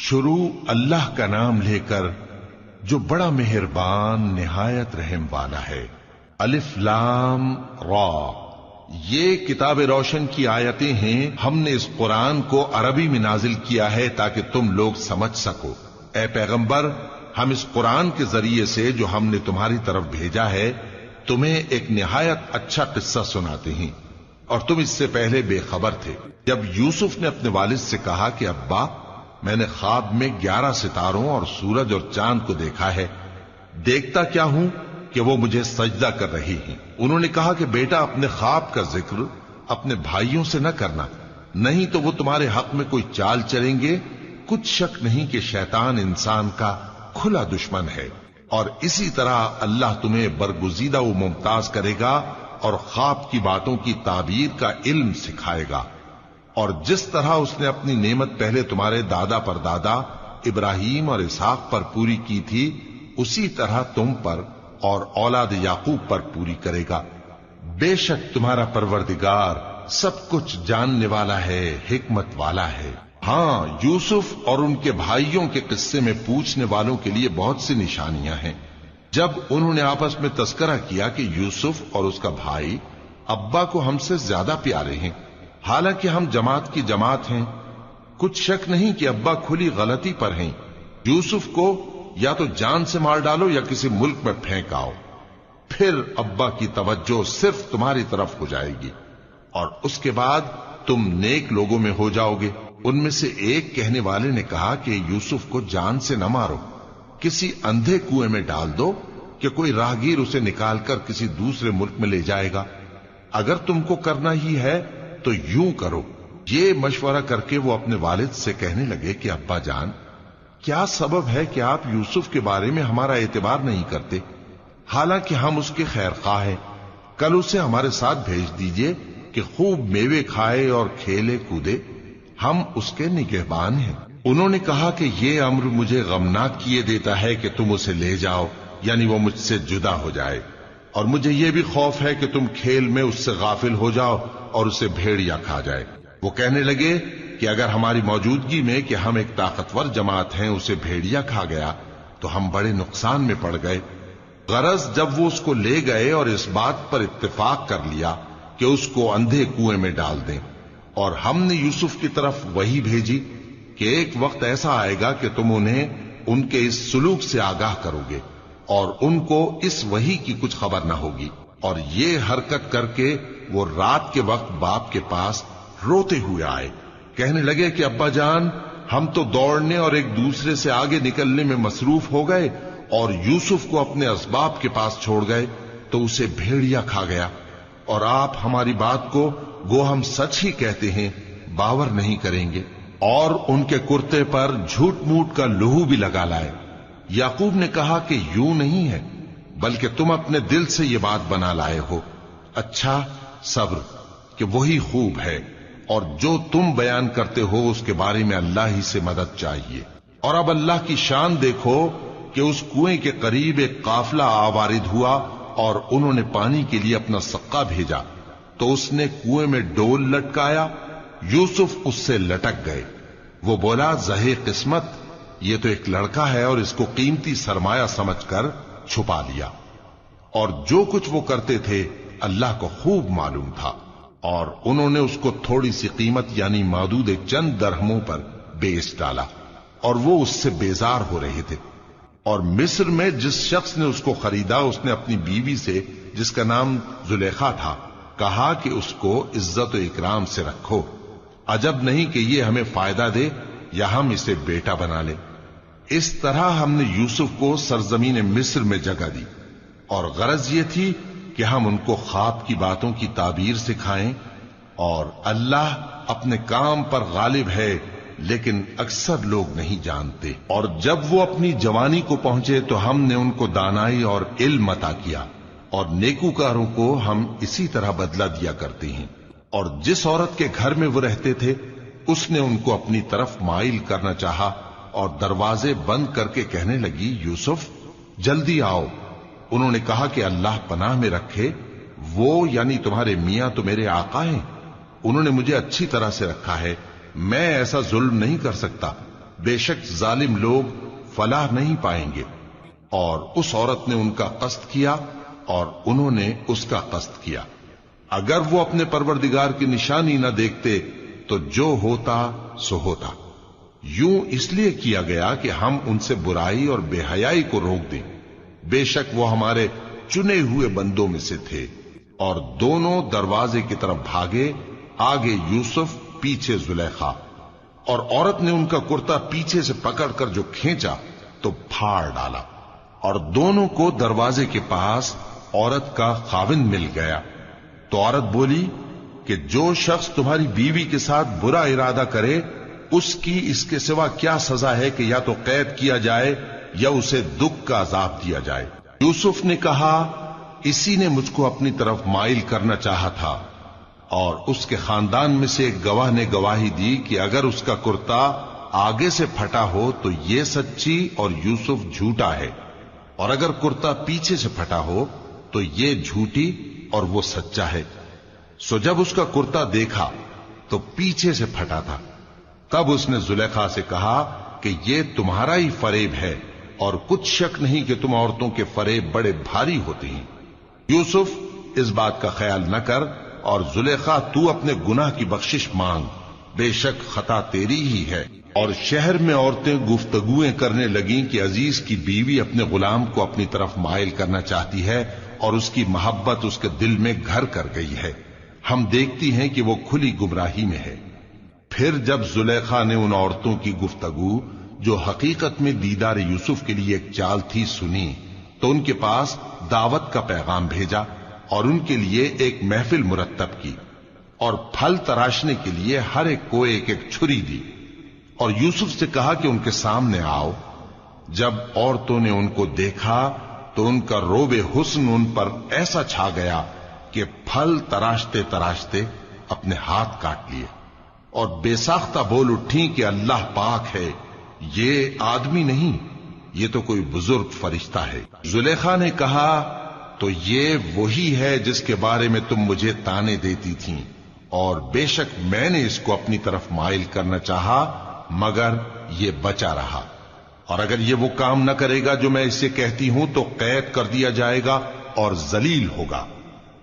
شروع اللہ کا نام لے کر جو بڑا مہربان نہایت رحم والا ہے۔ الف لام را، یہ کتاب روشن کی آیتیں ہیں۔ ہم نے اس قرآن کو عربی میں نازل کیا ہے تاکہ تم لوگ سمجھ سکو۔ اے پیغمبر، ہم اس قرآن کے ذریعے سے جو ہم نے تمہاری طرف بھیجا ہے تمہیں ایک نہایت اچھا قصہ سناتے ہیں، اور تم اس سے پہلے بے خبر تھے۔ جب یوسف نے اپنے والد سے کہا کہ ابا، میں نے خواب میں 11 ستاروں اور سورج اور چاند کو دیکھا ہے، دیکھتا کیا ہوں کہ وہ مجھے سجدہ کر رہی ہیں۔ انہوں نے کہا کہ بیٹا، اپنے خواب کا ذکر اپنے بھائیوں سے نہ کرنا، نہیں تو وہ تمہارے حق میں کوئی چال چلیں گے۔ کچھ شک نہیں کہ شیطان انسان کا کھلا دشمن ہے، اور اسی طرح اللہ تمہیں برگزیدہ و ممتاز کرے گا اور خواب کی باتوں کی تعبیر کا علم سکھائے گا، اور جس طرح اس نے اپنی نعمت پہلے تمہارے دادا پر دادا ابراہیم اور اسحاق پر پوری کی تھی، اسی طرح تم پر اور اولاد یعقوب پر پوری کرے گا۔ بے شک تمہارا پروردگار سب کچھ جاننے والا ہے، حکمت والا ہے۔ ہاں، یوسف اور ان کے بھائیوں کے قصے میں پوچھنے والوں کے لیے بہت سی نشانیاں ہیں۔ جب انہوں نے آپس میں تذکرہ کیا کہ یوسف اور اس کا بھائی ابا کو ہم سے زیادہ پیارے ہیں، حالانکہ ہم جماعت کی جماعت ہیں، کچھ شک نہیں کہ ابا کھلی غلطی پر ہیں، یوسف کو یا تو جان سے مار ڈالو یا کسی ملک میں پھینک آؤ، پھر ابا کی توجہ صرف تمہاری طرف ہو جائے گی، اور اس کے بعد تم نیک لوگوں میں ہو جاؤ گے۔ ان میں سے ایک کہنے والے نے کہا کہ یوسف کو جان سے نہ مارو، کسی اندھے کنویں میں ڈال دو کہ کوئی راہگیر اسے نکال کر کسی دوسرے ملک میں لے جائے گا۔ اگر تم کو کرنا ہی ہے تو یوں کرو۔ یہ مشورہ کر کے وہ اپنے والد سے کہنے لگے کہ ابا جان، کیا سبب ہے کہ آپ یوسف کے بارے میں ہمارا اعتبار نہیں کرتے، حالانکہ ہم اس کے خیر خواہ ہیں؟ کل اسے ہمارے ساتھ بھیج دیجئے کہ خوب میوے کھائے اور کھیلے کودے، ہم اس کے نگہبان ہیں۔ انہوں نے کہا کہ یہ امر مجھے غمناک کیے دیتا ہے کہ تم اسے لے جاؤ، یعنی وہ مجھ سے جدا ہو جائے، اور مجھے یہ بھی خوف ہے کہ تم کھیل میں اس سے غافل ہو جاؤ اور اسے بھیڑیا کھا جائے۔ وہ کہنے لگے کہ اگر ہماری موجودگی میں کہ ہم ایک طاقتور جماعت ہیں اسے بھیڑیا کھا گیا تو ہم بڑے نقصان میں پڑ گئے۔ غرض جب وہ اس کو لے گئے اور اس بات پر اتفاق کر لیا کہ اس کو اندھے کنویں میں ڈال دیں، اور ہم نے یوسف کی طرف وحی بھیجی کہ ایک وقت ایسا آئے گا کہ تم انہیں ان کے اس سلوک سے آگاہ کرو گے، اور ان کو اس وحی کی کچھ خبر نہ ہوگی۔ اور یہ حرکت کر کے وہ رات کے وقت باپ کے پاس روتے ہوئے آئے، کہنے لگے کہ ابا جان، ہم تو دوڑنے اور ایک دوسرے سے آگے نکلنے میں مصروف ہو گئے اور یوسف کو اپنے اسباب کے پاس چھوڑ گئے تو اسے بھیڑیا کھا گیا، اور آپ ہماری بات کو گو ہم سچ ہی کہتے ہیں باور نہیں کریں گے۔ اور ان کے کرتے پر جھوٹ موٹ کا لہو بھی لگا لائے۔ یعقوب نے کہا کہ یوں نہیں ہے، بلکہ تم اپنے دل سے یہ بات بنا لائے ہو۔ اچھا، صبر کہ وہی خوب ہے، اور جو تم بیان کرتے ہو اس کے بارے میں اللہ ہی سے مدد چاہیے۔ اور اب اللہ کی شان دیکھو کہ اس کنویں کے قریب ایک قافلہ آوارد ہوا اور انہوں نے پانی کے لیے اپنا سقا بھیجا، تو اس نے کنویں میں ڈول لٹکایا، یوسف اس سے لٹک گئے۔ وہ بولا، زہے قسمت، یہ تو ایک لڑکا ہے، اور اس کو قیمتی سرمایہ سمجھ کر چھپا لیا۔ اور جو کچھ وہ کرتے تھے اللہ کو خوب معلوم تھا، اور انہوں نے اس کو تھوڑی سی قیمت یعنی معدود چند درہموں پر بیچ ڈالا، اور وہ اس سے بیزار ہو رہے تھے۔ اور مصر میں جس شخص نے اس کو خریدا، اس نے اپنی بیوی سے جس کا نام زلیخا تھا کہا کہ اس کو عزت و اکرام سے رکھو، عجب نہیں کہ یہ ہمیں فائدہ دے یا ہم اسے بیٹا بنا لیں۔ اس طرح ہم نے یوسف کو سرزمین مصر میں جگہ دی، اور غرض یہ تھی کہ ہم ان کو خواب کی باتوں کی تعبیر سکھائیں، اور اللہ اپنے کام پر غالب ہے، لیکن اکثر لوگ نہیں جانتے۔ اور جب وہ اپنی جوانی کو پہنچے تو ہم نے ان کو دانائی اور علم عطا کیا، اور نیکوکاروں کو ہم اسی طرح بدلہ دیا کرتے ہیں۔ اور جس عورت کے گھر میں وہ رہتے تھے اس نے ان کو اپنی طرف مائل کرنا چاہا، اور دروازے بند کر کے کہنے لگی، یوسف جلدی آؤ۔ انہوں نے کہا کہ اللہ پناہ میں رکھے، وہ یعنی تمہارے میاں تو میرے آقا ہیں، انہوں نے مجھے اچھی طرح سے رکھا ہے، میں ایسا ظلم نہیں کر سکتا۔ بے شک ظالم لوگ فلاح نہیں پائیں گے۔ اور اس عورت نے ان کا قصد کیا اور انہوں نے اس کا قصد کیا۔ اگر وہ اپنے پروردگار کی نشانی نہ دیکھتے تو جو ہوتا سو ہوتا۔ یوں اس لیے کیا گیا کہ ہم ان سے برائی اور بے حیائی کو روک دیں۔ بے شک وہ ہمارے چنے ہوئے بندوں میں سے تھے۔ اور دونوں دروازے کی طرف بھاگے، آگے یوسف پیچھے زلیخا، اور عورت نے ان کا کرتا پیچھے سے پکڑ کر جو کھینچا تو پھاڑ ڈالا، اور دونوں کو دروازے کے پاس عورت کا خاوند مل گیا۔ تو عورت بولی کہ جو شخص تمہاری بیوی کے ساتھ برا ارادہ کرے اس کی اس کے سوا کیا سزا ہے کہ یا تو قید کیا جائے یا اسے دکھ کا عذاب دیا جائے۔ یوسف نے کہا اسی نے مجھ کو اپنی طرف مائل کرنا چاہا تھا، اور اس کے خاندان میں سے ایک گواہ نے گواہی دی کہ اگر اس کا کرتا آگے سے پھٹا ہو تو یہ سچی اور یوسف جھوٹا ہے، اور اگر کرتا پیچھے سے پھٹا ہو تو یہ جھوٹی اور وہ سچا ہے۔ سو جب اس کا کرتا دیکھا تو پیچھے سے پھٹا تھا، تب اس نے زلیخا سے کہا کہ یہ تمہارا ہی فریب ہے، اور کچھ شک نہیں کہ تم عورتوں کے فریب بڑے بھاری ہوتے ہیں۔ یوسف اس بات کا خیال نہ کر، اور زلیخا تو اپنے گناہ کی بخشش مانگ، بے شک خطا تیری ہی ہے۔ اور شہر میں عورتیں گفتگویں کرنے لگیں کہ عزیز کی بیوی اپنے غلام کو اپنی طرف مائل کرنا چاہتی ہے اور اس کی محبت اس کے دل میں گھر کر گئی ہے، ہم دیکھتی ہیں کہ وہ کھلی گمراہی میں ہے۔ پھر جب زلیخا نے ان عورتوں کی گفتگو جو حقیقت میں دیدار یوسف کے لیے ایک چال تھی سنی، تو ان کے پاس دعوت کا پیغام بھیجا اور ان کے لیے ایک محفل مرتب کی، اور پھل تراشنے کے لیے ہر ایک کو ایک ایک چھری دی، اور یوسف سے کہا کہ ان کے سامنے آؤ۔ جب عورتوں نے ان کو دیکھا تو ان کا روب حسن ان پر ایسا چھا گیا کہ پھل تراشتے تراشتے اپنے ہاتھ کاٹ لیے، اور بے ساختہ بول اٹھی کہ اللہ پاک ہے، یہ آدمی نہیں، یہ تو کوئی بزرگ فرشتہ ہے۔ زلیخا نے کہا تو یہ وہی ہے جس کے بارے میں تم مجھے تانے دیتی تھیں، اور بے شک میں نے اس کو اپنی طرف مائل کرنا چاہا مگر یہ بچا رہا، اور اگر یہ وہ کام نہ کرے گا جو میں اسے کہتی ہوں تو قید کر دیا جائے گا اور ذلیل ہوگا۔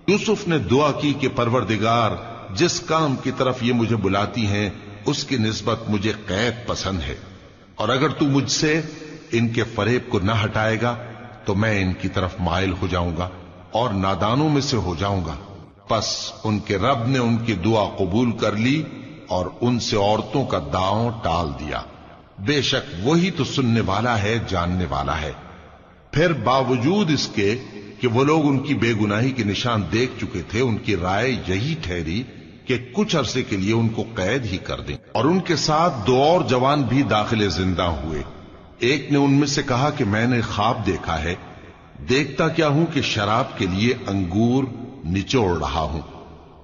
یوسف نے دعا کی کہ پروردگار جس کام کی طرف یہ مجھے بلاتی ہیں اس کی نسبت مجھے قید پسند ہے، اور اگر تو مجھ سے ان کے فریب کو نہ ہٹائے گا تو میں ان کی طرف مائل ہو جاؤں گا اور نادانوں میں سے ہو جاؤں گا۔ پس ان کے رب نے ان کی دعا قبول کر لی اور ان سے عورتوں کا داؤں ٹال دیا، بے شک وہی تو سننے والا ہے، جاننے والا ہے۔ پھر باوجود اس کے کہ وہ لوگ ان کی بے گناہی کے نشان دیکھ چکے تھے، ان کی رائے یہی ٹھہری کہ کچھ عرصے کے لیے ان کو قید ہی کر دیں، اور ان کے ساتھ دو اور جوان بھی داخل زندہ ہوئے۔ ایک نے ان میں سے کہا کہ میں نے خواب دیکھا ہے، دیکھتا کیا ہوں کہ شراب کے لیے انگور نچوڑ رہا ہوں۔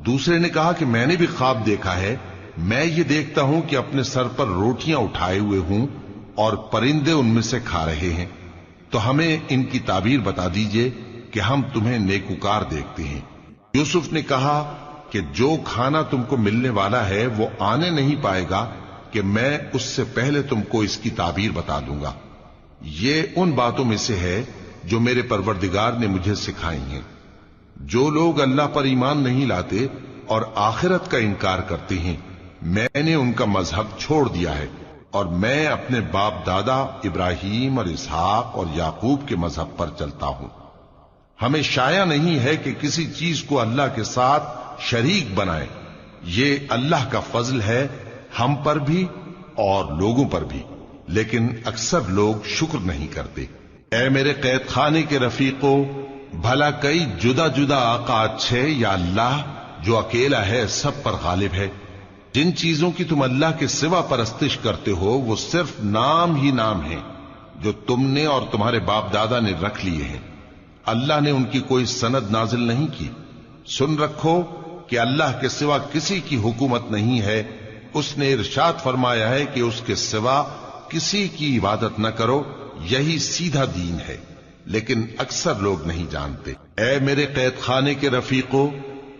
دوسرے نے کہا کہ میں نے بھی خواب دیکھا ہے، میں یہ دیکھتا ہوں کہ اپنے سر پر روٹیاں اٹھائے ہوئے ہوں اور پرندے ان میں سے کھا رہے ہیں، تو ہمیں ان کی تعبیر بتا دیجئے کہ ہم تمہیں نیکوکار دیکھتے ہیں۔ یوسف نے کہا کہ جو کھانا تم کو ملنے والا ہے وہ آنے نہیں پائے گا کہ میں اس سے پہلے تم کو اس کی تعبیر بتا دوں گا۔ یہ ان باتوں میں سے ہے جو میرے پروردگار نے مجھے سکھائی ہیں۔ جو لوگ اللہ پر ایمان نہیں لاتے اور آخرت کا انکار کرتے ہیں، میں نے ان کا مذہب چھوڑ دیا ہے، اور میں اپنے باپ دادا ابراہیم اور اسحاق اور یعقوب کے مذہب پر چلتا ہوں۔ ہمیں شایع نہیں ہے کہ کسی چیز کو اللہ کے ساتھ شریک بنائے، یہ اللہ کا فضل ہے ہم پر بھی اور لوگوں پر بھی، لیکن اکثر لوگ شکر نہیں کرتے۔ اے میرے قید خانے کے رفیقو، بھلا کئی جدا جدا آقا اچھے یا اللہ جو اکیلا ہے سب پر غالب ہے؟ جن چیزوں کی تم اللہ کے سوا پرستش کرتے ہو وہ صرف نام ہی نام ہیں جو تم نے اور تمہارے باپ دادا نے رکھ لیے ہیں، اللہ نے ان کی کوئی سند نازل نہیں کی۔ سن رکھو کہ اللہ کے سوا کسی کی حکومت نہیں ہے، اس نے ارشاد فرمایا ہے کہ اس کے سوا کسی کی عبادت نہ کرو، یہی سیدھا دین ہے، لیکن اکثر لوگ نہیں جانتے۔ اے میرے قید خانے کے رفیقو،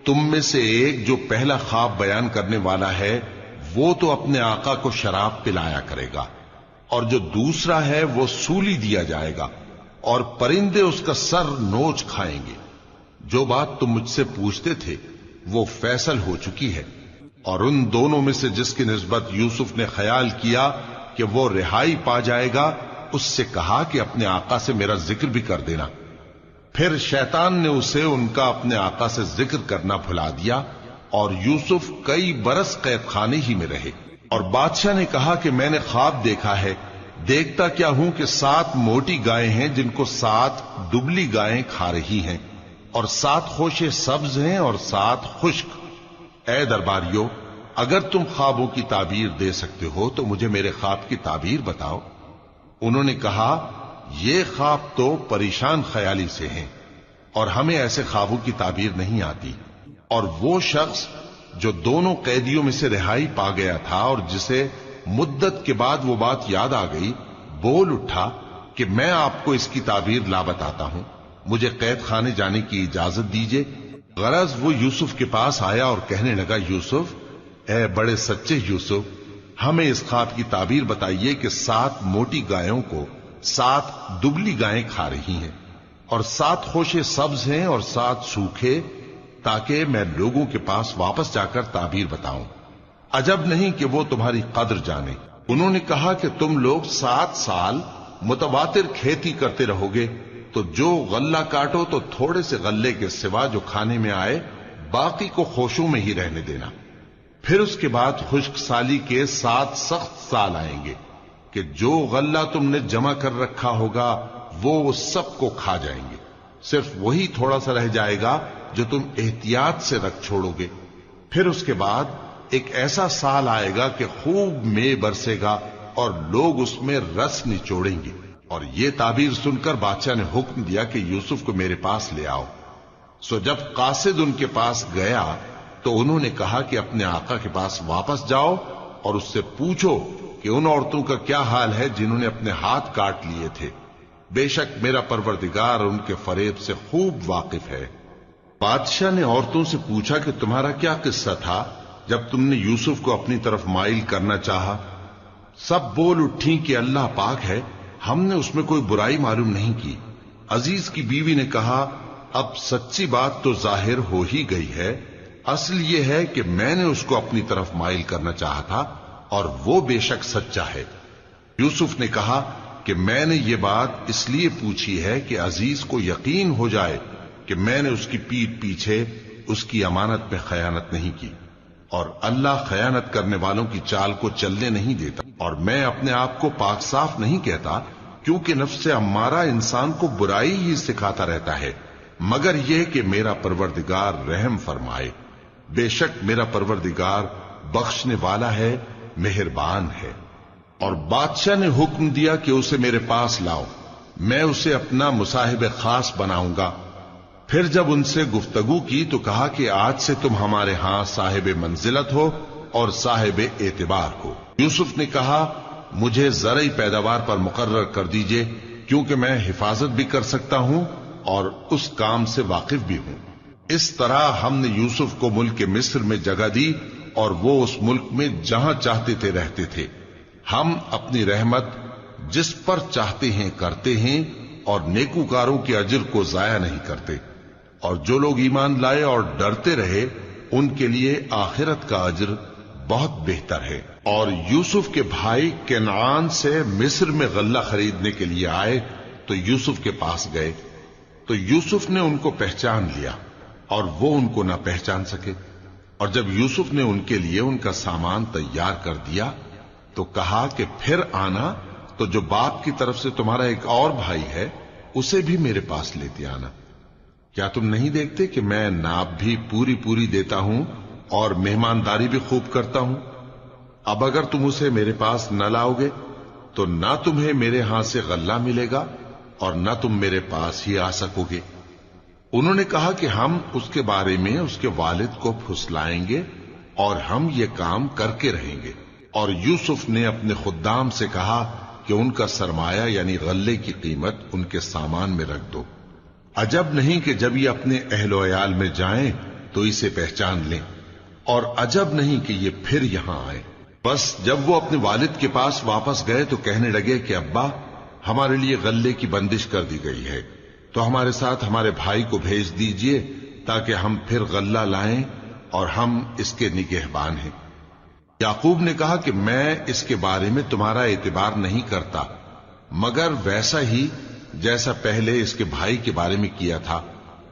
تم میں سے ایک جو پہلا خواب بیان کرنے والا ہے وہ تو اپنے آقا کو شراب پلایا کرے گا، اور جو دوسرا ہے وہ سولی دیا جائے گا اور پرندے اس کا سر نوچ کھائیں گے۔ جو بات تم مجھ سے پوچھتے تھے وہ فیصل ہو چکی ہے۔ اور ان دونوں میں سے جس کی نسبت یوسف نے خیال کیا کہ وہ رہائی پا جائے گا، اس سے کہا کہ اپنے آقا سے میرا ذکر بھی کر دینا۔ پھر شیطان نے اسے ان کا اپنے آقا سے ذکر کرنا بھلا دیا، اور یوسف کئی برس قید خانے ہی میں رہے۔ اور بادشاہ نے کہا کہ میں نے خواب دیکھا ہے، دیکھتا کیا ہوں کہ 7 موٹی گائیں ہیں جن کو 7 دبلی گائیں کھا رہی ہیں، اور 7 خوشے سبز ہیں اور 7 خشک۔ اے درباریو، اگر تم خوابوں کی تعبیر دے سکتے ہو تو مجھے میرے خواب کی تعبیر بتاؤ۔ انہوں نے کہا، یہ خواب تو پریشان خیالی سے ہیں اور ہمیں ایسے خوابوں کی تعبیر نہیں آتی۔ اور وہ شخص جو دونوں قیدیوں میں سے رہائی پا گیا تھا اور جسے مدت کے بعد وہ بات یاد آ گئی، بول اٹھا کہ میں آپ کو اس کی تعبیر لا بتاتا ہوں، مجھے قید خانے جانے کی اجازت دیجیے۔ غرض وہ یوسف کے پاس آیا اور کہنے لگا، یوسف، اے بڑے سچے یوسف، ہمیں اس خواب کی تعبیر بتائیے کہ 7 موٹی گایوں کو 7 دبلی گائیں کھا رہی ہیں، اور 7 خوشے سبز ہیں اور 7 سوکھے، تاکہ میں لوگوں کے پاس واپس جا کر تعبیر بتاؤں۔ عجب نہیں کہ وہ تمہاری قدر جانے۔ انہوں نے کہا کہ تم لوگ 7 سال متواتر کھیتی کرتے رہو گے، تو جو غلہ کاٹو تو تھوڑے سے غلے کے سوا جو کھانے میں آئے باقی کو خوشوں میں ہی رہنے دینا۔ پھر اس کے بعد خشک سالی کے 7 سخت سال آئیں گے کہ جو غلہ تم نے جمع کر رکھا ہوگا وہ سب کو کھا جائیں گے، صرف وہی تھوڑا سا رہ جائے گا جو تم احتیاط سے رکھ چھوڑو گے۔ پھر اس کے بعد ایک ایسا سال آئے گا کہ خوب مے برسے گا اور لوگ اس میں رس نچوڑیں گے۔ اور یہ تعبیر سن کر بادشاہ نے حکم دیا کہ یوسف کو میرے پاس لے آؤ۔ سو جب قاصد ان کے پاس گیا تو انہوں نے کہا کہ اپنے آقا کے پاس واپس جاؤ اور اس سے پوچھو کہ ان عورتوں کا کیا حال ہے جنہوں نے اپنے ہاتھ کاٹ لیے تھے، بے شک میرا پروردگار ان کے فریب سے خوب واقف ہے۔ بادشاہ نے عورتوں سے پوچھا کہ تمہارا کیا قصہ تھا جب تم نے یوسف کو اپنی طرف مائل کرنا چاہا؟ سب بول اٹھیں کہ اللہ پاک ہے، ہم نے اس میں کوئی برائی معلوم نہیں کی۔ عزیز کی بیوی نے کہا، اب سچی بات تو ظاہر ہو ہی گئی ہے، اصل یہ ہے کہ میں نے اس کو اپنی طرف مائل کرنا چاہا تھا اور وہ بے شک سچا ہے۔ یوسف نے کہا کہ میں نے یہ بات اس لیے پوچھی ہے کہ عزیز کو یقین ہو جائے کہ میں نے اس کی پیٹھ پیچھے اس کی امانت میں خیانت نہیں کی، اور اللہ خیانت کرنے والوں کی چال کو چلنے نہیں دیتا، اور میں اپنے آپ کو پاک صاف نہیں کہتا، کیونکہ نفس امارہ انسان کو برائی ہی سکھاتا رہتا ہے، مگر یہ کہ میرا پروردگار رحم فرمائے۔ بے شک میرا پروردگار بخشنے والا ہے، مہربان ہے۔ اور بادشاہ نے حکم دیا کہ اسے میرے پاس لاؤ، میں اسے اپنا مصاحب خاص بناؤں گا۔ پھر جب ان سے گفتگو کی تو کہا کہ آج سے تم ہمارے ہاں صاحب منزلت ہو اور صاحب اعتبار ہو۔ یوسف نے کہا، مجھے زرعی پیداوار پر مقرر کر دیجئے، کیونکہ میں حفاظت بھی کر سکتا ہوں اور اس کام سے واقف بھی ہوں۔ اس طرح ہم نے یوسف کو ملک مصر میں جگہ دی اور وہ اس ملک میں جہاں چاہتے تھے رہتے تھے۔ ہم اپنی رحمت جس پر چاہتے ہیں کرتے ہیں اور نیکوکاروں کے اجر کو ضائع نہیں کرتے، اور جو لوگ ایمان لائے اور ڈرتے رہے ان کے لیے آخرت کا اجر بہت بہتر ہے۔ اور یوسف کے بھائی کنعان سے مصر میں غلہ خریدنے کے لیے آئے تو یوسف کے پاس گئے، تو یوسف نے ان کو پہچان لیا اور وہ ان کو نہ پہچان سکے۔ اور جب یوسف نے ان کے لیے ان کا سامان تیار کر دیا تو کہا کہ پھر آنا تو جو باپ کی طرف سے تمہارا ایک اور بھائی ہے اسے بھی میرے پاس لیتے آنا۔ کیا تم نہیں دیکھتے کہ میں ناب بھی پوری پوری دیتا ہوں اور مہمانداری بھی خوب کرتا ہوں؟ اب اگر تم اسے میرے پاس نہ لاؤ گے تو نہ تمہیں میرے ہاں سے غلہ ملے گا اور نہ تم میرے پاس ہی آ سکو گے۔ انہوں نے کہا کہ ہم اس کے بارے میں اس کے والد کو پھسلائیں گے اور ہم یہ کام کر کے رہیں گے۔ اور یوسف نے اپنے خدام سے کہا کہ ان کا سرمایہ یعنی غلے کی قیمت ان کے سامان میں رکھ دو۔ عجب نہیں کہ جب یہ اپنے اہل و عیال میں جائیں تو اسے پہچان لیں، اور عجب نہیں کہ یہ پھر یہاں آئے۔ بس جب وہ اپنے والد کے پاس واپس گئے تو کہنے لگے کہ ابا، ہمارے لیے غلے کی بندش کر دی گئی ہے، تو ہمارے ساتھ ہمارے بھائی کو بھیج دیجئے تاکہ ہم پھر غلہ لائیں اور ہم اس کے نگہبان ہیں۔ یعقوب نے کہا کہ میں اس کے بارے میں تمہارا اعتبار نہیں کرتا، مگر ویسا ہی جیسا پہلے اس کے بھائی کے بارے میں کیا تھا،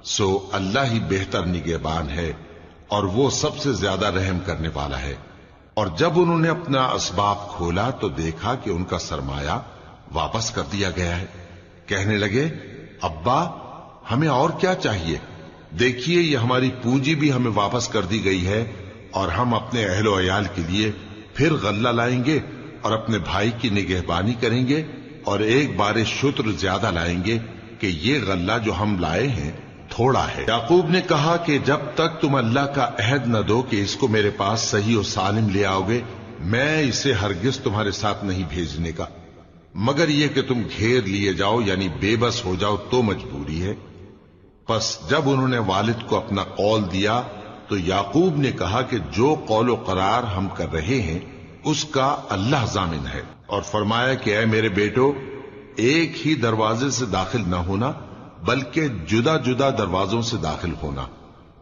سو اللہ ہی بہتر نگہبان ہے اور وہ سب سے زیادہ رحم کرنے والا ہے۔ اور جب انہوں نے اپنا اسباب کھولا تو دیکھا کہ ان کا سرمایہ واپس کر دیا گیا ہے۔ کہنے لگے ابا، ہمیں اور کیا چاہیے؟ دیکھیے یہ ہماری پونجی بھی ہمیں واپس کر دی گئی ہے، اور ہم اپنے اہل و عیال کے لیے پھر غلہ لائیں گے اور اپنے بھائی کی نگہبانی کریں گے، اور ایک بار شتر زیادہ لائیں گے کہ یہ غلہ جو ہم لائے ہیں تھوڑا ہے۔ یعقوب نے کہا کہ جب تک تم اللہ کا عہد نہ دو کہ اس کو میرے پاس صحیح و سالم لے آؤ گے، میں اسے ہرگز تمہارے ساتھ نہیں بھیجنے کا، مگر یہ کہ تم گھیر لیے جاؤ یعنی بے بس ہو جاؤ تو مجبوری ہے۔ پس جب انہوں نے والد کو اپنا قول دیا تو یعقوب نے کہا کہ جو قول و قرار ہم کر رہے ہیں اس کا اللہ ضامن ہے، اور فرمایا کہ اے میرے بیٹو، ایک ہی دروازے سے داخل نہ ہونا بلکہ جدا جدا دروازوں سے داخل ہونا،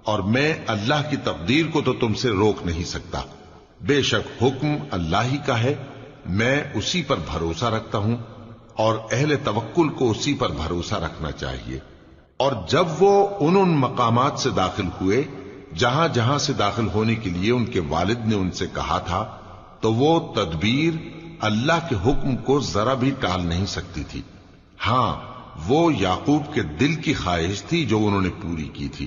اور میں اللہ کی تقدیر کو تو تم سے روک نہیں سکتا، بے شک حکم اللہ ہی کا ہے، میں اسی پر بھروسہ رکھتا ہوں، اور اہل توکل کو اسی پر بھروسہ رکھنا چاہیے۔ اور جب وہ ان مقامات سے داخل ہوئے جہاں جہاں سے داخل ہونے کے لیے ان کے والد نے ان سے کہا تھا، تو وہ تدبیر اللہ کے حکم کو ذرا بھی ٹال نہیں سکتی تھی۔ ہاں، وہ یعقوب کے دل کی خواہش تھی جو انہوں نے پوری کی تھی،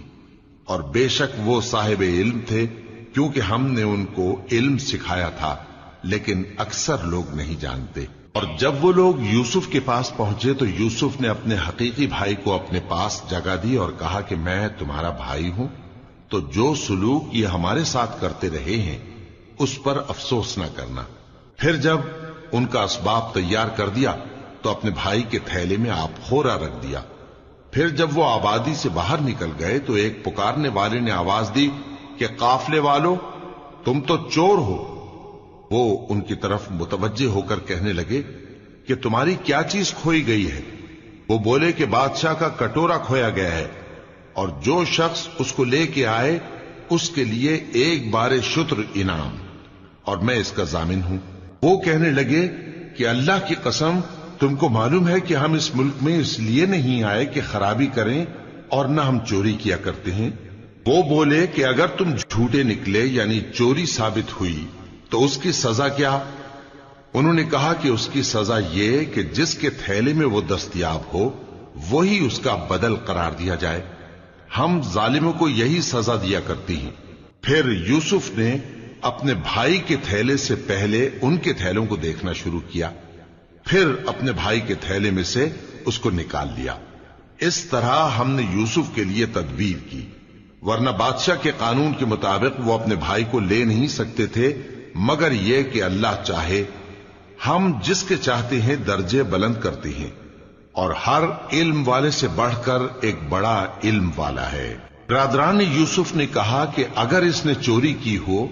اور بے شک وہ صاحب علم تھے، کیونکہ ہم نے ان کو علم سکھایا تھا، لیکن اکثر لوگ نہیں جانتے۔ اور جب وہ لوگ یوسف کے پاس پہنچے تو یوسف نے اپنے حقیقی بھائی کو اپنے پاس جگہ دی اور کہا کہ میں تمہارا بھائی ہوں، تو جو سلوک یہ ہمارے ساتھ کرتے رہے ہیں اس پر افسوس نہ کرنا۔ پھر جب ان کا اسباب تیار کر دیا تو اپنے بھائی کے تھیلے میں آپ خورا رکھ دیا۔ پھر جب وہ آبادی سے باہر نکل گئے تو ایک پکارنے والے نے آواز دی کہ قافلے والو، تم تو چور ہو۔ وہ ان کی طرف متوجہ ہو کر کہنے لگے کہ تمہاری کیا چیز کھوئی گئی ہے؟ وہ بولے کہ بادشاہ کا کٹورا کھویا گیا ہے، اور جو شخص اس کو لے کے آئے اس کے لیے ایک بار شتر انعام، اور میں اس کا ضامن ہوں۔ وہ کہنے لگے کہ اللہ کی قسم، تم کو معلوم ہے کہ ہم اس ملک میں اس لیے نہیں آئے کہ خرابی کریں اور نہ ہم چوری کیا کرتے ہیں۔ وہ بولے کہ اگر تم جھوٹے نکلے یعنی چوری ثابت ہوئی تو اس کی سزا کیا؟ انہوں نے کہا کہ اس کی سزا یہ کہ جس کے تھیلے میں وہ دستیاب ہو وہی اس کا بدل قرار دیا جائے، ہم ظالموں کو یہی سزا دیا کرتی ہیں۔ پھر یوسف نے اپنے بھائی کے تھیلے سے پہلے ان کے تھیلوں کو دیکھنا شروع کیا، پھر اپنے بھائی کے تھیلے میں سے اس کو نکال لیا۔ اس طرح ہم نے یوسف کے لیے تدبیر کی، ورنہ بادشاہ کے قانون کے مطابق وہ اپنے بھائی کو لے نہیں سکتے تھے، مگر یہ کہ اللہ چاہے، ہم جس کے چاہتے ہیں درجے بلند کرتے ہیں، اور ہر علم والے سے بڑھ کر ایک بڑا علم والا ہے۔ برادران یوسف نے کہا کہ اگر اس نے چوری کی ہو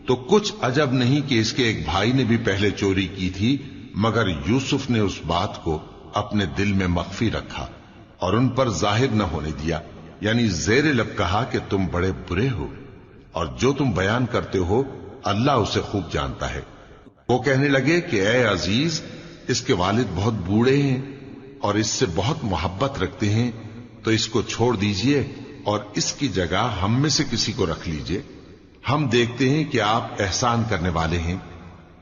تو کچھ عجب نہیں کہ اس کے ایک بھائی نے بھی پہلے چوری کی تھی، مگر یوسف نے اس بات کو اپنے دل میں مخفی رکھا اور ان پر ظاہر نہ ہونے دیا، یعنی زیر لب کہا کہ تم بڑے برے ہو، اور جو تم بیان کرتے ہو اللہ اسے خوب جانتا ہے۔ وہ کہنے لگے کہ اے عزیز، اس کے والد بہت بوڑھے ہیں اور اس سے بہت محبت رکھتے ہیں، تو اس کو چھوڑ دیجئے اور اس کی جگہ ہم میں سے کسی کو رکھ لیجئے، ہم دیکھتے ہیں کہ آپ احسان کرنے والے ہیں۔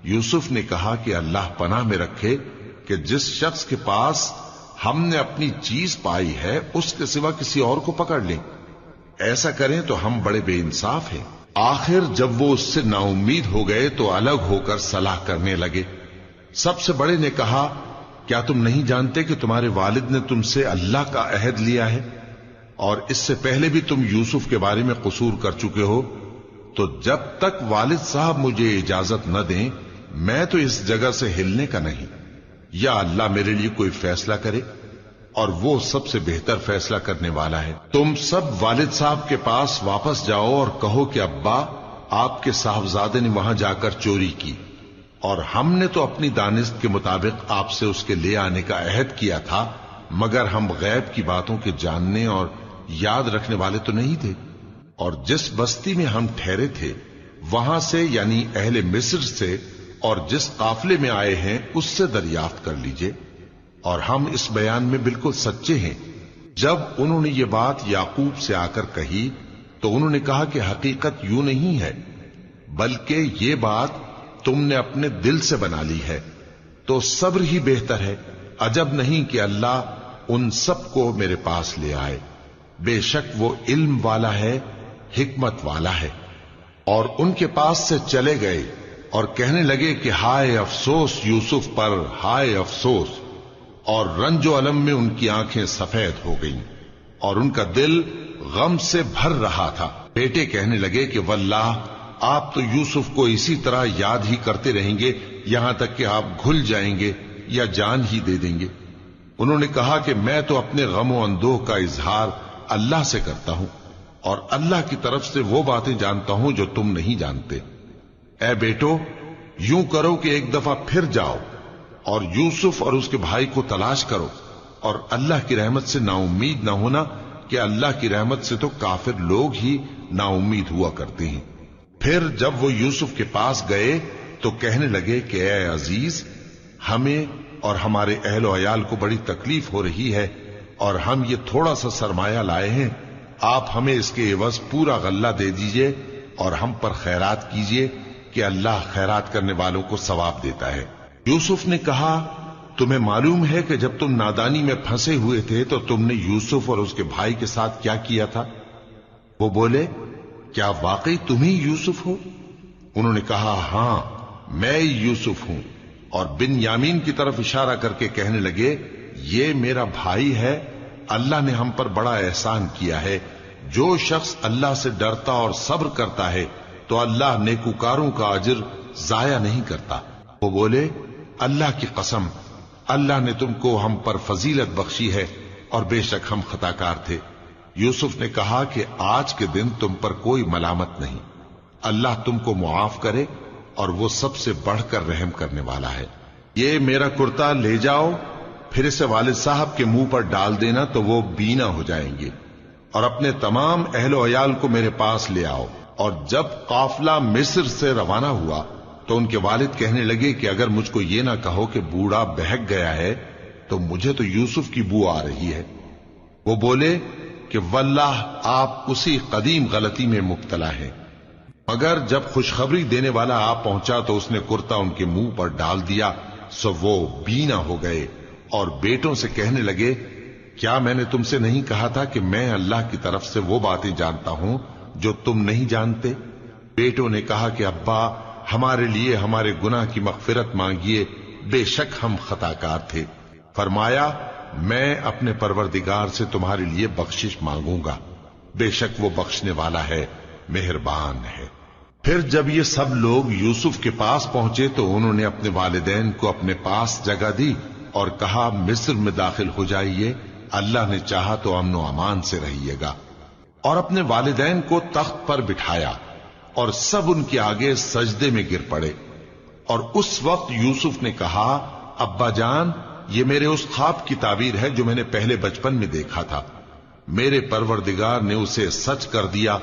یوسف نے کہا کہ اللہ پناہ میں رکھے کہ جس شخص کے پاس ہم نے اپنی چیز پائی ہے اس کے سوا کسی اور کو پکڑ لیں، ایسا کریں تو ہم بڑے بے انصاف ہیں۔ آخر جب وہ اس سے نا امید ہو گئے تو الگ ہو کر صلاح کرنے لگے۔ سب سے بڑے نے کہا کیا تم نہیں جانتے کہ تمہارے والد نے تم سے اللہ کا عہد لیا ہے، اور اس سے پہلے بھی تم یوسف کے بارے میں قصور کر چکے ہو، تو جب تک والد صاحب مجھے اجازت نہ دیں میں تو اس جگہ سے ہلنے کا نہیں، یا اللہ میرے لیے کوئی فیصلہ کرے، اور وہ سب سے بہتر فیصلہ کرنے والا ہے۔ تم سب والد صاحب کے پاس واپس جاؤ اور کہو کہ ابا، آپ کے صاحبزادے نے وہاں جا کر چوری کی، اور ہم نے تو اپنی دانست کے مطابق آپ سے اس کے لے آنے کا عہد کیا تھا، مگر ہم غیب کی باتوں کے جاننے اور یاد رکھنے والے تو نہیں تھے، اور جس بستی میں ہم ٹھہرے تھے وہاں سے یعنی اہل مصر سے اور جس قافلے میں آئے ہیں اس سے دریافت کر لیجئے، اور ہم اس بیان میں بالکل سچے ہیں۔ جب انہوں نے یہ بات یعقوب سے آ کر کہی تو انہوں نے کہا کہ حقیقت یوں نہیں ہے، بلکہ یہ بات تم نے اپنے دل سے بنا لی ہے، تو صبر ہی بہتر ہے۔ عجب نہیں کہ اللہ ان سب کو میرے پاس لے آئے، بے شک وہ علم والا ہے، حکمت والا ہے۔ اور ان کے پاس سے چلے گئے اور کہنے لگے کہ ہائے افسوس یوسف پر، ہائے افسوس، اور رنج و الم میں ان کی آنکھیں سفید ہو گئیں اور ان کا دل غم سے بھر رہا تھا۔ بیٹے کہنے لگے کہ واللہ آپ تو یوسف کو اسی طرح یاد ہی کرتے رہیں گے یہاں تک کہ آپ گھل جائیں گے یا جان ہی دے دیں گے۔ انہوں نے کہا کہ میں تو اپنے غم و اندوہ کا اظہار اللہ سے کرتا ہوں، اور اللہ کی طرف سے وہ باتیں جانتا ہوں جو تم نہیں جانتے۔ اے بیٹو، یوں کرو کہ ایک دفعہ پھر جاؤ اور یوسف اور اس کے بھائی کو تلاش کرو، اور اللہ کی رحمت سے نا امید نہ ہونا کہ اللہ کی رحمت سے تو کافر لوگ ہی نا امید ہوا کرتے ہیں۔ پھر جب وہ یوسف کے پاس گئے تو کہنے لگے کہ اے عزیز، ہمیں اور ہمارے اہل و عیال کو بڑی تکلیف ہو رہی ہے، اور ہم یہ تھوڑا سا سرمایہ لائے ہیں، آپ ہمیں اس کے عوض پورا غلہ دے دیجئے اور ہم پر خیرات کیجئے کہ اللہ خیرات کرنے والوں کو ثواب دیتا ہے۔ یوسف نے کہا تمہیں معلوم ہے کہ جب تم نادانی میں پھنسے ہوئے تھے تو تم نے یوسف اور اس کے بھائی کے ساتھ کیا کیا تھا؟ وہ بولے کیا واقعی تم ہی یوسف ہو؟ انہوں نے کہا ہاں میں یوسف ہوں، اور بن یامین کی طرف اشارہ کر کے کہنے لگے یہ میرا بھائی ہے، اللہ نے ہم پر بڑا احسان کیا ہے۔ جو شخص اللہ سے ڈرتا اور صبر کرتا ہے تو اللہ نیکوکاروں کا اجر ضائع نہیں کرتا۔ وہ بولے اللہ کی قسم، اللہ نے تم کو ہم پر فضیلت بخشی ہے اور بے شک ہم خطاکار تھے۔ یوسف نے کہا کہ آج کے دن تم پر کوئی ملامت نہیں، اللہ تم کو معاف کرے اور وہ سب سے بڑھ کر رحم کرنے والا ہے۔ یہ میرا کرتا لے جاؤ، پھر اسے والد صاحب کے منہ پر ڈال دینا تو وہ بینا ہو جائیں گے، اور اپنے تمام اہل و عیال کو میرے پاس لے آؤ۔ اور جب قافلہ مصر سے روانہ ہوا تو ان کے والد کہنے لگے کہ اگر مجھ کو یہ نہ کہو کہ بوڑھا بہک گیا ہے تو مجھے تو یوسف کی بو آ رہی ہے۔ وہ بولے کہ واللہ آپ اسی قدیم غلطی میں مبتلا ہیں۔ مگر جب خوشخبری دینے والا آپ پہنچا تو اس نے کرتا ان کے منہ پر ڈال دیا، سو وہ بینا ہو گئے اور بیٹوں سے کہنے لگے کیا میں نے تم سے نہیں کہا تھا کہ میں اللہ کی طرف سے وہ باتیں جانتا ہوں جو تم نہیں جانتے؟ بیٹوں نے کہا کہ ابا ہمارے لیے ہمارے گناہ کی مغفرت مانگیے، بے شک ہم خطاکار تھے۔ فرمایا میں اپنے پروردگار سے تمہارے لیے بخشش مانگوں گا، بے شک وہ بخشنے والا ہے، مہربان ہے۔ پھر جب یہ سب لوگ یوسف کے پاس پہنچے تو انہوں نے اپنے والدین کو اپنے پاس جگہ دی اور کہا مصر میں داخل ہو جائیے، اللہ نے چاہا تو امن و امان سے رہیے گا۔ اور اپنے والدین کو تخت پر بٹھایا اور سب ان کے آگے سجدے میں گر پڑے۔ اور اس وقت یوسف نے کہا ابا جان، یہ میرے اس خواب کی تعبیر ہے جو میں نے پہلے بچپن میں دیکھا تھا۔ میرے پروردگار نے اسے سچ کر دیا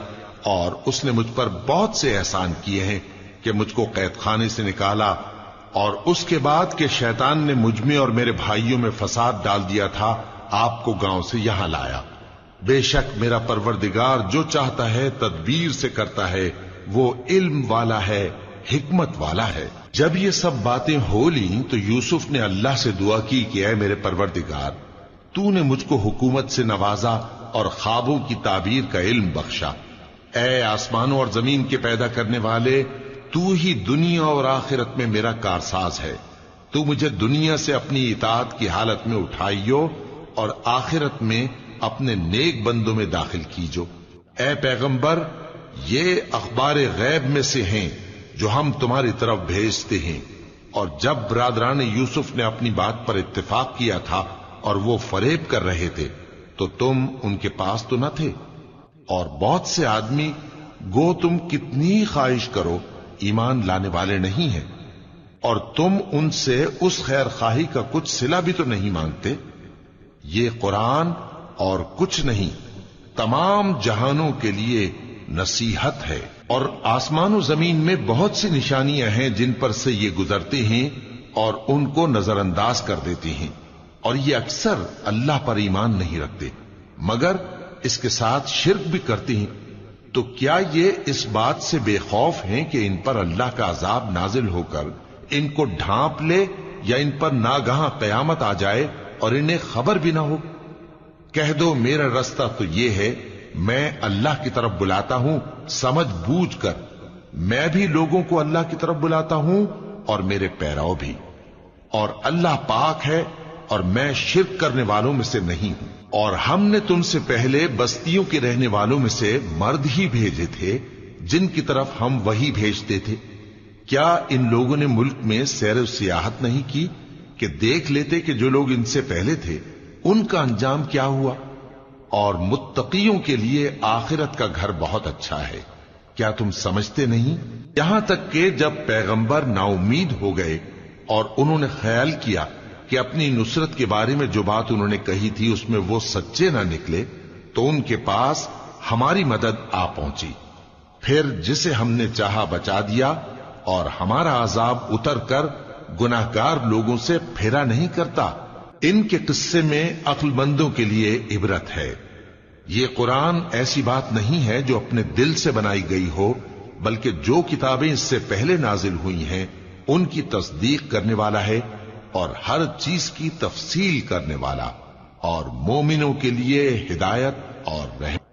اور اس نے مجھ پر بہت سے احسان کیے ہیں کہ مجھ کو قید خانے سے نکالا، اور اس کے بعد کہ شیطان نے مجھ میں اور میرے بھائیوں میں فساد ڈال دیا تھا آپ کو گاؤں سے یہاں لایا۔ بے شک میرا پروردگار جو چاہتا ہے تدبیر سے کرتا ہے، وہ علم والا ہے، حکمت والا ہے۔ جب یہ سب باتیں ہو لیں تو یوسف نے اللہ سے دعا کی کہ اے میرے پروردگار، تو نے مجھ کو حکومت سے نوازا اور خوابوں کی تعبیر کا علم بخشا۔ اے آسمانوں اور زمین کے پیدا کرنے والے، تو ہی دنیا اور آخرت میں میرا کارساز ہے۔ تو مجھے دنیا سے اپنی اطاعت کی حالت میں اٹھائیو اور آخرت میں اپنے نیک بندوں میں داخل کیجو۔ اے پیغمبر، یہ اخبار غیب میں سے ہیں جو ہم تمہاری طرف بھیجتے ہیں۔ اور جب برادران یوسف نے اپنی بات پر اتفاق کیا تھا اور وہ فریب کر رہے تھے تو تم ان کے پاس تو نہ تھے، اور بہت سے آدمی گو تم کتنی خواہش کرو ایمان لانے والے نہیں ہیں۔ اور تم ان سے اس خیر خواہی کا کچھ صلہ بھی تو نہیں مانگتے۔ یہ قرآن اور کچھ نہیں تمام جہانوں کے لیے نصیحت ہے، اور آسمان و زمین میں بہت سی نشانیاں ہیں جن پر سے یہ گزرتے ہیں اور ان کو نظر انداز کر دیتے ہیں، اور یہ اکثر اللہ پر ایمان نہیں رکھتے مگر اس کے ساتھ شرک بھی کرتے ہیں۔ تو کیا یہ اس بات سے بے خوف ہیں کہ ان پر اللہ کا عذاب نازل ہو کر ان کو ڈھانپ لے، یا ان پر ناگہاں قیامت آ جائے اور انہیں خبر بھی نہ ہو؟ کہہ دو میرا رستہ تو یہ ہے، میں اللہ کی طرف بلاتا ہوں سمجھ بوجھ کر، میں بھی لوگوں کو اللہ کی طرف بلاتا ہوں اور میرے پیراؤ بھی، اور اللہ پاک ہے اور میں شرک کرنے والوں میں سے نہیں ہوں۔ اور ہم نے تم سے پہلے بستیوں کے رہنے والوں میں سے مرد ہی بھیجے تھے جن کی طرف ہم وہی بھیجتے تھے۔ کیا ان لوگوں نے ملک میں سیر و سیاحت نہیں کی کہ دیکھ لیتے کہ جو لوگ ان سے پہلے تھے ان کا انجام کیا ہوا؟ اور متقیوں کے لیے آخرت کا گھر بہت اچھا ہے، کیا تم سمجھتے نہیں؟ یہاں تک کہ جب پیغمبر نا امید ہو گئے اور انہوں نے خیال کیا کہ اپنی نصرت کے بارے میں جو بات انہوں نے کہی تھی اس میں وہ سچے نہ نکلے، تو ان کے پاس ہماری مدد آ پہنچی، پھر جسے ہم نے چاہا بچا دیا، اور ہمارا عذاب اتر کر گناہگار لوگوں سے پھرا نہیں کرتا۔ ان کے قصے میں عقل مندوں کے لیے عبرت ہے۔ یہ قرآن ایسی بات نہیں ہے جو اپنے دل سے بنائی گئی ہو، بلکہ جو کتابیں اس سے پہلے نازل ہوئی ہیں ان کی تصدیق کرنے والا ہے، اور ہر چیز کی تفصیل کرنے والا، اور مومنوں کے لیے ہدایت اور رحمت۔